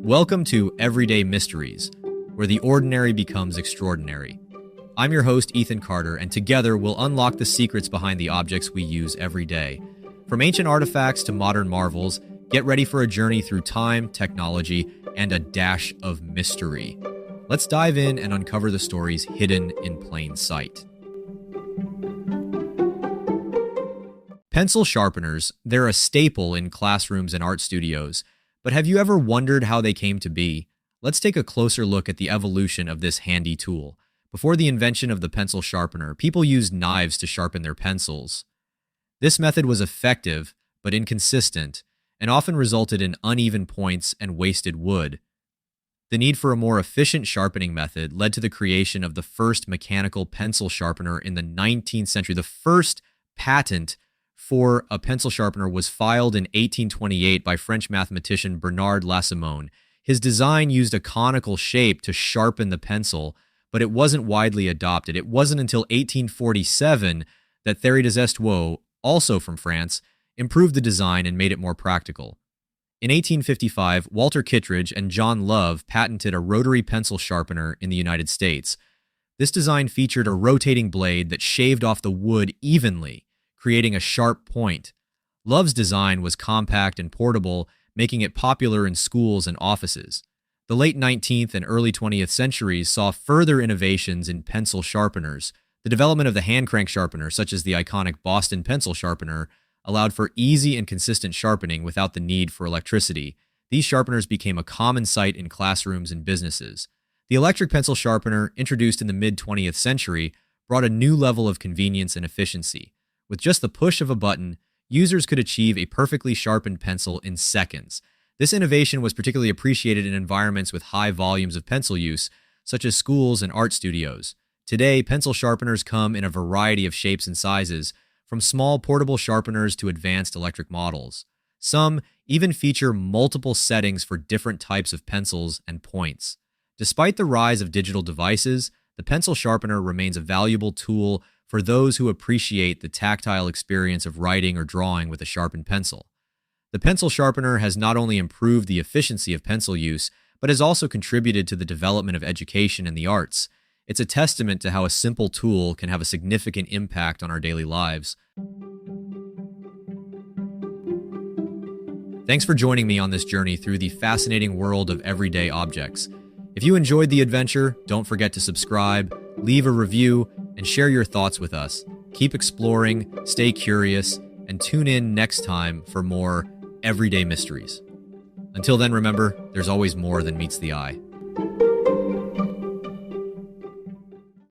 Welcome to Everyday Mysteries, where the ordinary becomes extraordinary. I'm your host, Ethan Carter, and together we'll unlock the secrets behind the objects we use every day. From ancient artifacts to modern marvels, get ready for a journey through time, technology, and a dash of mystery. Let's dive in and uncover the stories hidden in plain sight. Pencil sharpeners, they're a staple in classrooms and art studios. But have you ever wondered how they came to be? Let's take a closer look at the evolution of this handy tool. Before the invention of the pencil sharpener, people used knives to sharpen their pencils. This method was effective, but inconsistent, and often resulted in uneven points and wasted wood. The need for a more efficient sharpening method led to the creation of the first mechanical pencil sharpener in the 19th century. The first patent for a pencil sharpener was filed in 1828 by French mathematician Bernard Lassimone. His design used a conical shape to sharpen the pencil, but it wasn't widely adopted. It wasn't until 1847 that Thierry des Estiaux, also from France, improved the design and made it more practical. In 1855, Walter Kittredge and John Love patented a rotary pencil sharpener in the United States. This design featured a rotating blade that shaved off the wood evenly, creating a sharp point. Love's design was compact and portable, making it popular in schools and offices. The late 19th and early 20th centuries saw further innovations in pencil sharpeners. The development of the hand crank sharpener, such as the iconic Boston pencil sharpener, allowed for easy and consistent sharpening without the need for electricity. These sharpeners became a common sight in classrooms and businesses. The electric pencil sharpener, introduced in the mid-20th century, brought a new level of convenience and efficiency. With just the push of a button, users could achieve a perfectly sharpened pencil in seconds. This innovation was particularly appreciated in environments with high volumes of pencil use, such as schools and art studios. Today, pencil sharpeners come in a variety of shapes and sizes, from small portable sharpeners to advanced electric models. Some even feature multiple settings for different types of pencils and points. Despite the rise of digital devices, the pencil sharpener remains a valuable tool for those who appreciate the tactile experience of writing or drawing with a sharpened pencil. The pencil sharpener has not only improved the efficiency of pencil use, but has also contributed to the development of education and the arts. It's a testament to how a simple tool can have a significant impact on our daily lives. Thanks for joining me on this journey through the fascinating world of everyday objects. If you enjoyed the adventure, don't forget to subscribe, leave a review, and share your thoughts with us. Keep exploring, stay curious, and tune in next time for more everyday mysteries. Until then, remember, there's always more than meets the eye.